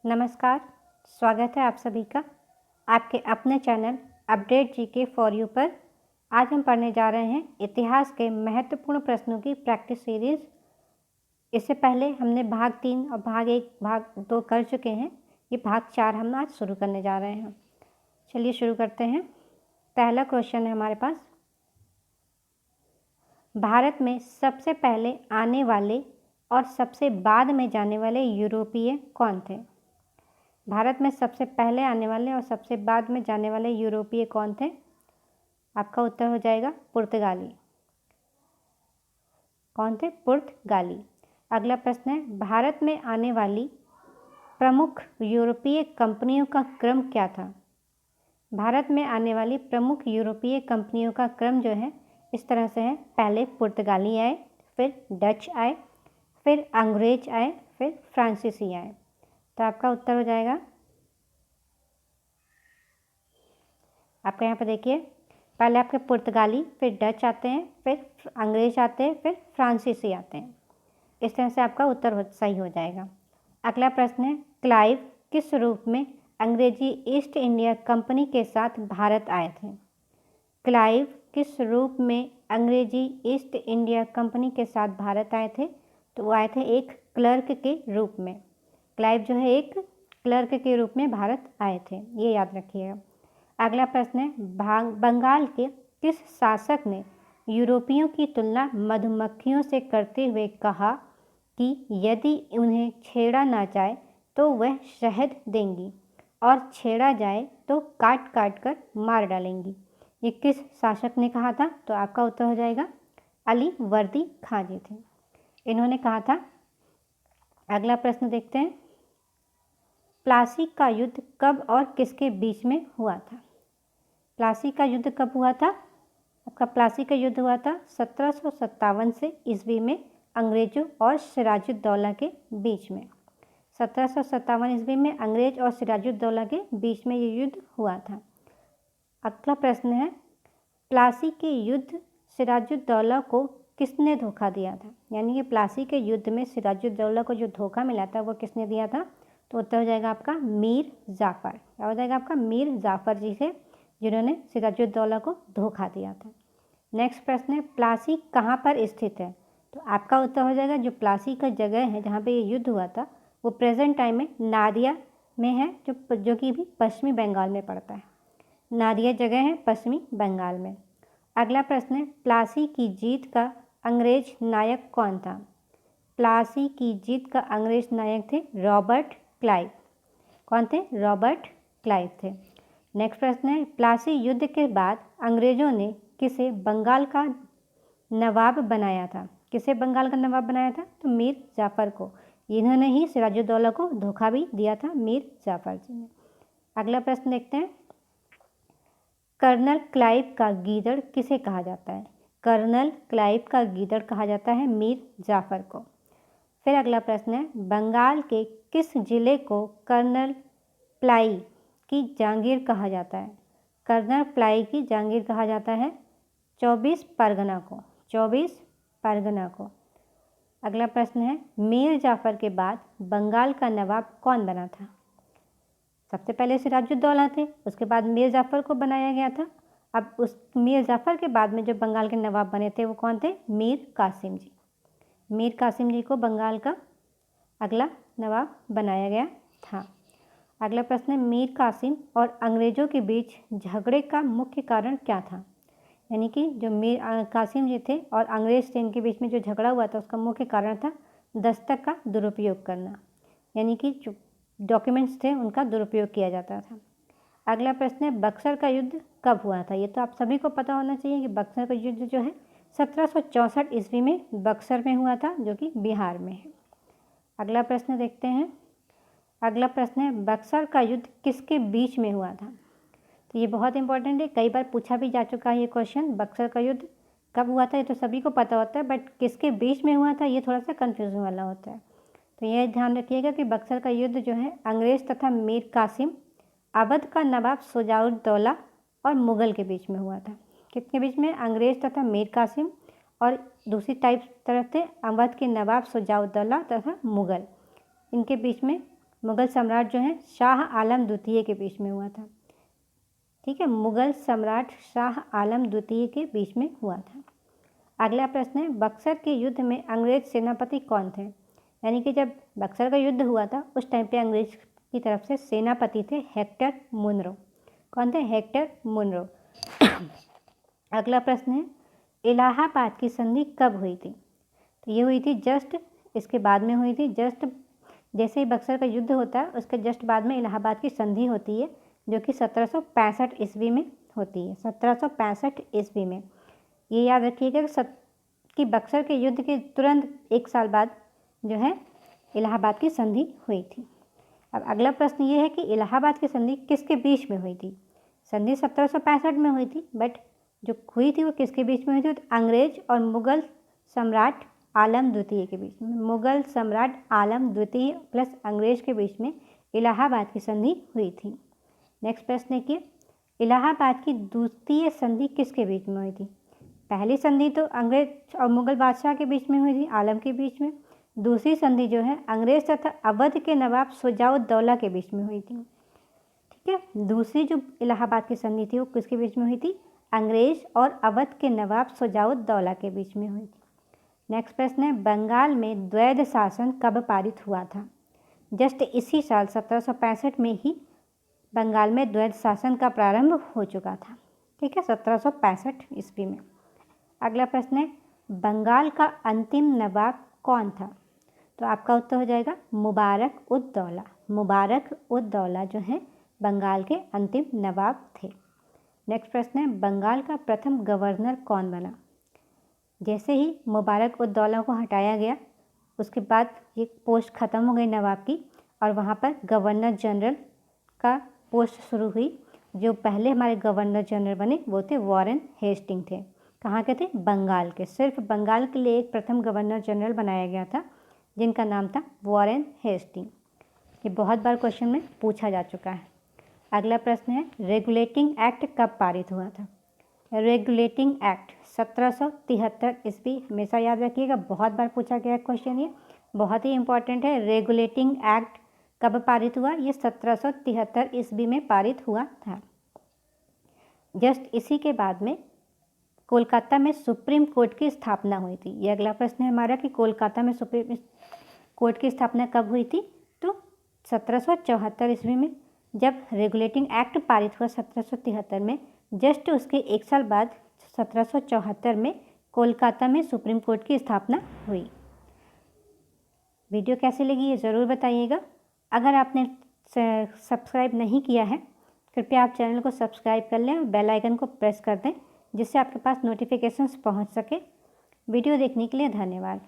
नमस्कार, स्वागत है आप सभी का आपके अपने channel update GK for you पर। आज हम पढ़ने जा रहे हैं इतिहास के महत्वपूर्ण प्रश्नों की प्रैक्टिस सीरीज़। इससे पहले हमने भाग 3 और भाग 1, भाग 2 कर चुके हैं। ये भाग 4 हम आज शुरू करने जा रहे हैं। चलिए शुरू करते हैं। पहला क्वेश्चन है हमारे पास, भारत में सबसे पहले आने वाले और सबसे बाद में जाने वाले यूरोपीय कौन थे? भारत में सबसे पहले आने वाले और सबसे बाद में जाने वाले यूरोपीय कौन थे? आपका उत्तर हो जाएगा पुर्तगाली। कौन थे? पुर्तगाली। अगला प्रश्न है, भारत में आने वाली प्रमुख यूरोपीय कंपनियों का क्रम क्या था? भारत में आने वाली प्रमुख यूरोपीय कंपनियों का क्रम जो है इस तरह से है, पहले पुर्तगाली आए, फिर डच आए, फिर अंग्रेज आए, फिर फ्रांसीसी आए। तो आपका उत्तर हो जाएगा, आपका यहाँ पर देखिए, पहले आपके पुर्तगाली, फिर डच आते हैं, फिर अंग्रेज आते हैं, फिर फ्रांसीसी आते हैं। इस तरह से आपका उत्तर सही हो जाएगा। अगला प्रश्न है, क्लाइव किस रूप में अंग्रेजी ईस्ट इंडिया कंपनी के साथ भारत आए थे? क्लाइव किस रूप में अंग्रेजी ईस्ट इंडिया कंपनी के साथ भारत आए थे? तो वो आए थे एक क्लर्क के रूप में। क्लाइव जो है एक क्लर्क के रूप में भारत आए थे, ये याद रखिएगा। अगला प्रश्न है, बंगाल के किस शासक ने यूरोपियों की तुलना मधुमक्खियों से करते हुए कहा कि यदि उन्हें छेड़ा ना जाए तो वह शहद देंगी और छेड़ा जाए तो काट काट कर मार डालेंगी? ये किस शासक ने कहा था? तो आपका उत्तर हो जाएगा अली वर्दी खां जी थे, इन्होंने कहा था। अगला प्रश्न देखते हैं, प्लासी का युद्ध कब और किसके बीच में हुआ था? प्लासी का युद्ध कब हुआ था? आपका प्लासी का युद्ध हुआ था 1757 से ईस्वी में अंग्रेजों और सिराजुद्दौला के बीच में। 1757 ईस्वी में अंग्रेज और सिराजुद्दौला के बीच में ये युद्ध हुआ था। अगला प्रश्न है, प्लासी के युद्ध सिराजुद्दौला को किसने धोखा दिया था? यानी कि प्लासी के युद्ध में सिराजुद्दौला को जो धोखा मिला था वो किसने दिया था? तो उत्तर हो जाएगा आपका मीर जाफ़र। क्या हो जाएगा आपका? मीर जाफ़र जी से, जिन्होंने सिराजुद्दौला को धोखा दिया था। नेक्स्ट प्रश्न है, प्लासी कहाँ पर स्थित है? तो आपका उत्तर हो जाएगा, जो प्लासी का जगह है जहाँ पे ये युद्ध हुआ था वो प्रेजेंट टाइम में नादिया में है, जो कि भी पश्चिमी बंगाल में पड़ता है। नादिया जगह है पश्चिमी बंगाल में। अगला प्रश्न है, प्लासी की जीत का अंग्रेज नायक कौन था? प्लासी की जीत का अंग्रेज नायक थे रॉबर्ट क्लाइव। कौन थे? रॉबर्ट क्लाइव थे। नेक्स्ट प्रश्न है, प्लासी युद्ध के बाद अंग्रेजों ने किसे बंगाल का नवाब बनाया था? किसे बंगाल का नवाब बनाया था? तो मीर जाफ़र को। इन्होंने ही सिराजुद्दौला को धोखा भी दिया था, मीर जाफ़र जी ने। अगला प्रश्न देखते हैं, कर्नल क्लाइव का गीदड़ किसे कहा जाता है? कर्नल क्लाइव का गीदड़ कहा जाता है मीर जाफ़र को। फिर अगला प्रश्न है, बंगाल के किस जिले को कर्नल प्लाई की जागीर कहा जाता है? कर्नल प्लाई की जागीर कहा जाता है 24 परगना को। 24 परगना को। अगला प्रश्न है, मीर जाफ़र के बाद बंगाल का नवाब कौन बना था? सबसे पहले सिराजुद्दौला थे, उसके बाद मीर जाफ़र को बनाया गया था। अब उस मीर जाफ़र के बाद में जो बंगाल के नवाब बने थे वो कौन थे? मीर कासिम जी। मीर कासिम जी को बंगाल का अगला नवाब बनाया गया था। अगला प्रश्न है, मीर कासिम और अंग्रेजों के बीच झगड़े का मुख्य कारण क्या था? यानी कि जो मीर कासिम जी थे और अंग्रेज थे, इनके बीच में जो झगड़ा हुआ था उसका मुख्य कारण था दस्तक का दुरुपयोग करना, यानी कि जो डॉक्यूमेंट्स थे उनका दुरुपयोग किया जाता था। अगला प्रश्न है, बक्सर का युद्ध कब हुआ था? ये तो आप सभी को पता होना चाहिए कि बक्सर का युद्ध जो है 1764 ईस्वी में बक्सर में हुआ था, जो कि बिहार में है। अगला प्रश्न देखते हैं। अगला प्रश्न है, बक्सर का युद्ध किसके बीच में हुआ था? तो ये बहुत इंपॉर्टेंट है, कई बार पूछा भी जा चुका है ये क्वेश्चन। बक्सर का युद्ध कब हुआ था ये तो सभी को पता होता है, बट किसके बीच में हुआ था ये थोड़ा सा कन्फ्यूजन वाला होता है। तो ये ध्यान रखिएगा कि बक्सर का युद्ध जो है अंग्रेज तथा मीर कासिम, अवध का नवाब शुजाउद्दौला और मुग़ल के बीच में हुआ था। किसके बीच में? अंग्रेज तथा मीर कासिम और दूसरी तरफ थे अवध के नवाब शुजाउद्दौला तथा मुग़ल, इनके बीच में मुग़ल सम्राट जो हैं शाह आलम द्वितीय के बीच में हुआ था। ठीक है, मुग़ल सम्राट शाह आलम द्वितीय के बीच में हुआ था। अगला प्रश्न है, बक्सर के युद्ध में अंग्रेज सेनापति कौन थे? यानी कि जब बक्सर का युद्ध हुआ था उस टाइम पे अंग्रेज की तरफ से सेनापति थे हेक्टर मुनरो। कौन थे? Hector Munro. अगला प्रश्न है, इलाहाबाद की संधि कब हुई थी? तो ये हुई थी जस्ट इसके बाद में हुई थी। जस्ट जैसे ही बक्सर का युद्ध होता है उसके जस्ट बाद में इलाहाबाद की संधि होती है, जो कि 1765 ईस्वी में होती है। 1765 ईस्वी में। ये याद रखिएगा कि बक्सर के युद्ध के तुरंत 1 साल बाद जो है इलाहाबाद की संधि हुई थी। अब अगला प्रश्न ये है कि इलाहाबाद की संधि किसके बीच में हुई थी? संधि 1765 में हुई थी, बट जो हुई थी वो किसके बीच में हुई थी? तो अंग्रेज और मुग़ल सम्राट आलम द्वितीय के बीच में। मुग़ल सम्राट आलम द्वितीय प्लस अंग्रेज के बीच में इलाहाबाद की संधि हुई थी। नेक्स्ट प्रश्न है कि इलाहाबाद की द्वितीय संधि किसके बीच में हुई थी? पहली संधि तो अंग्रेज और मुग़ल बादशाह के बीच में हुई थी, आलम के बीच में। दूसरी संधि जो है अंग्रेज तथा अवध के नवाब शुजाउद्दौला के बीच में हुई थी। ठीक है, दूसरी जो इलाहाबाद की संधि थी वो किसके बीच में हुई थी? अंग्रेज और अवध के नवाब शुजाउद्दौला के बीच में हुई थी। नेक्स्ट प्रश्न है, बंगाल में द्वैध शासन कब पारित हुआ था? जस्ट इसी साल 1765 में ही बंगाल में द्वैध शासन का प्रारंभ हो चुका था। ठीक है, 1765 ईस्वी में। अगला प्रश्न है, बंगाल का अंतिम नवाब कौन था? तो आपका उत्तर हो जाएगा मुबारक उद दौला। मुबारक उद दौला जो है बंगाल के अंतिम नवाब थे। नेक्स्ट प्रश्न है, बंगाल का प्रथम गवर्नर कौन बना? जैसे ही मुबारक उद दौला को हटाया गया उसके बाद ये पोस्ट ख़त्म हो गई नवाब की और वहाँ पर गवर्नर जनरल का पोस्ट शुरू हुई। जो पहले हमारे गवर्नर जनरल बने वो थे वॉरेन हेस्टिंग थे। कहाँ के थे? बंगाल के। सिर्फ बंगाल के लिए एक प्रथम गवर्नर जनरल बनाया गया था जिनका नाम था वॉरेन हेस्टिंग। ये बहुत बार क्वेश्चन में पूछा जा चुका है। अगला प्रश्न है, रेगुलेटिंग एक्ट कब पारित हुआ था? रेगुलेटिंग एक्ट 1773 ईस्वी। हमेशा याद रखिएगा, बहुत बार पूछा गया क्वेश्चन, ये बहुत ही इंपॉर्टेंट है। रेगुलेटिंग एक्ट कब पारित हुआ? ये 1773 ईस्वी में पारित हुआ था। जस्ट इसी के बाद में कोलकाता में सुप्रीम कोर्ट की स्थापना हुई थी। ये अगला प्रश्न है हमारा कि कोलकाता में सुप्रीम कोर्ट की स्थापना कब हुई थी? तो 1774 ईस्वी में। जब रेगुलेटिंग एक्ट पारित हुआ 1773 में, जस्ट उसके 1 साल बाद 1774 में कोलकाता में सुप्रीम कोर्ट की स्थापना हुई। वीडियो कैसी लगी ये ज़रूर बताइएगा। अगर आपने सब्सक्राइब नहीं किया है कृपया आप चैनल को सब्सक्राइब कर लें और बेल आइकन को प्रेस कर दें जिससे आपके पास नोटिफिकेशंस पहुंच सके। वीडियो देखने के लिए धन्यवाद।